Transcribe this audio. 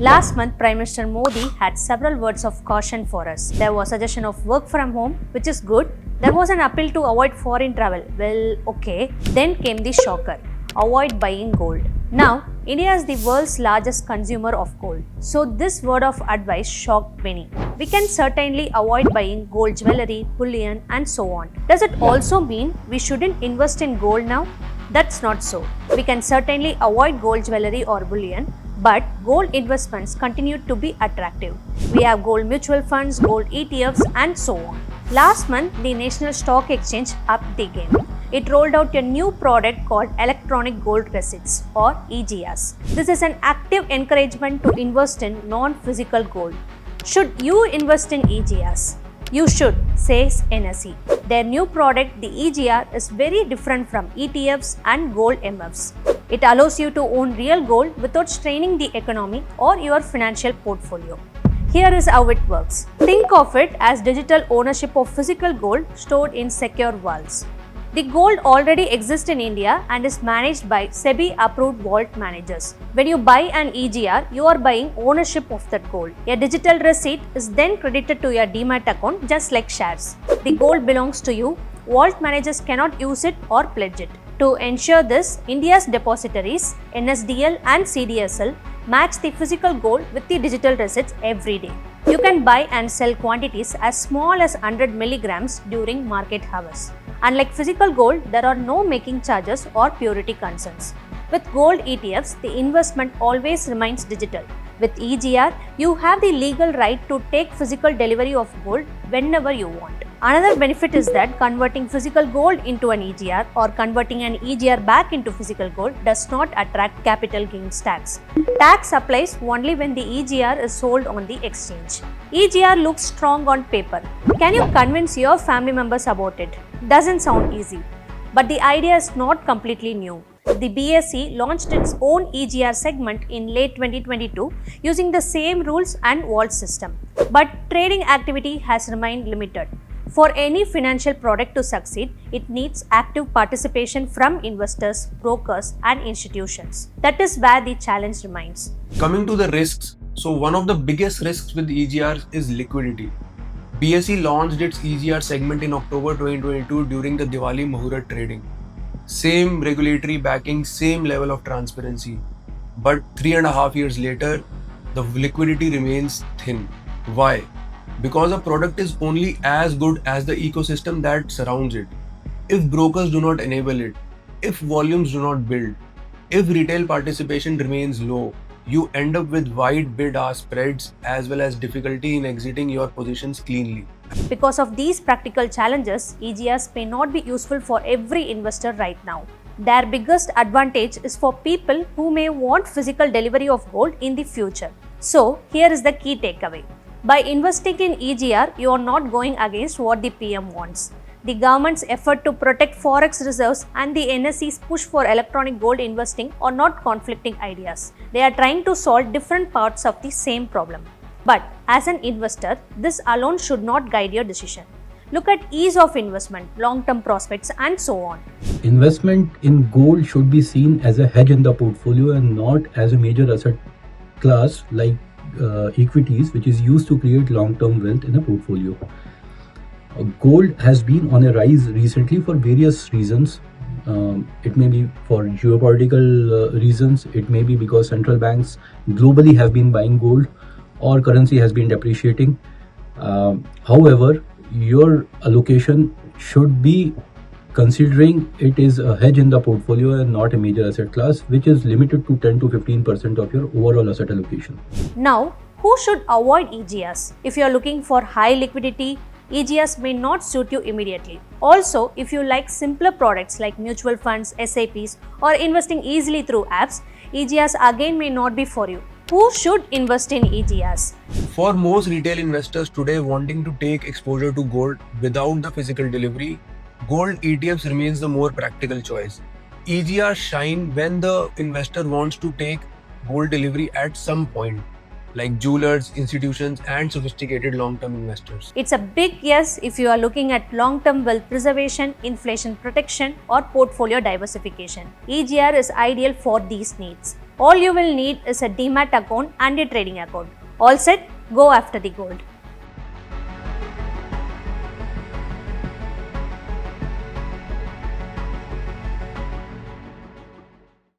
Last month, Prime Minister Modi had several words of caution for us. There was suggestion of work from home, which is good. There was an appeal to avoid foreign travel. Well, okay. Then came the shocker. Avoid buying gold. Now, India is the world's largest consumer of gold. So this word of advice shocked many. We can certainly avoid buying gold jewelry, bullion and so on. Does it also mean we shouldn't invest in gold now? That's not so. We can certainly avoid gold jewelry or bullion, but gold investments continue to be attractive. We have gold mutual funds, gold ETFs and so on. Last month, the National Stock Exchange upped the game. It rolled out a new product called Electronic Gold Receipts or EGRs. This is an active encouragement to invest in non-physical gold. Should you invest in EGRs? You should, says NSE. Their new product, the EGR, is very different from ETFs and gold MFs. It allows you to own real gold without straining the economy or your financial portfolio. Here is how it works. Think of it as digital ownership of physical gold stored in secure vaults. The gold already exists in India and is managed by SEBI approved vault managers. When you buy an EGR, you are buying ownership of that gold. A digital receipt is then credited to your Demat account just like shares. The gold belongs to you. Vault managers cannot use it or pledge it. To ensure this, India's depositories, NSDL and CDSL, match the physical gold with the digital receipts every day. You can buy and sell quantities as small as 100 milligrams during market hours. Unlike physical gold, there are no making charges or purity concerns. With gold ETFs, the investment always remains digital. With EGR, you have the legal right to take physical delivery of gold whenever you want. Another benefit is that converting physical gold into an EGR or converting an EGR back into physical gold does not attract capital gains tax. Tax applies only when the EGR is sold on the exchange. EGR looks strong on paper. Can you convince your family members about it? Doesn't sound easy. But the idea is not completely new. The BSE launched its own EGR segment in late 2022 using the same rules and vault system. But trading activity has remained limited. For any financial product to succeed, it needs active participation from investors, brokers, and institutions. That is where the challenge remains. Coming to the risks, so one of the biggest risks with EGRs is liquidity. BSE launched its EGR segment in October 2022 during the Diwali Muhurat trading. Same regulatory backing, same level of transparency. But 3.5 years later, the liquidity remains thin. Why? Because a product is only as good as the ecosystem that surrounds it. If brokers do not enable it, if volumes do not build, if retail participation remains low, you end up with wide bid-ask spreads as well as difficulty in exiting your positions cleanly. Because of these practical challenges, EGRs may not be useful for every investor right now. Their biggest advantage is for people who may want physical delivery of gold in the future. So, here is the key takeaway. By investing in EGR, you are not going against what the PM wants. The government's effort to protect forex reserves and the NSE's push for electronic gold investing are not conflicting ideas. They are trying to solve different parts of the same problem. But as an investor, this alone should not guide your decision. Look at ease of investment, long-term prospects, and so on. Investment in gold should be seen as a hedge in the portfolio and not as a major asset class like equities, which is used to create long-term wealth in a portfolio. Gold has been on a rise recently for various reasons. It may be for geopolitical reasons, it may be because central banks globally have been buying gold or currency has been depreciating. However, your allocation should be considering it is a hedge in the portfolio and not a major asset class, which is limited to 10 to 15% of your overall asset allocation. Now, who should avoid EGRs? If you are looking for high liquidity, EGRs may not suit you immediately. Also, if you like simpler products like mutual funds, SIPs, or investing easily through apps, EGRs again may not be for you. Who should invest in EGRs? For most retail investors today wanting to take exposure to gold without the physical delivery, gold ETFs remains the more practical choice. EGRs shine when the investor wants to take gold delivery at some point, like jewelers, institutions, and sophisticated long-term investors. It's a big yes if you are looking at long-term wealth preservation, inflation protection, or portfolio diversification. EGR is ideal for these needs. All you will need is a demat account and a trading account. All set, go after the gold.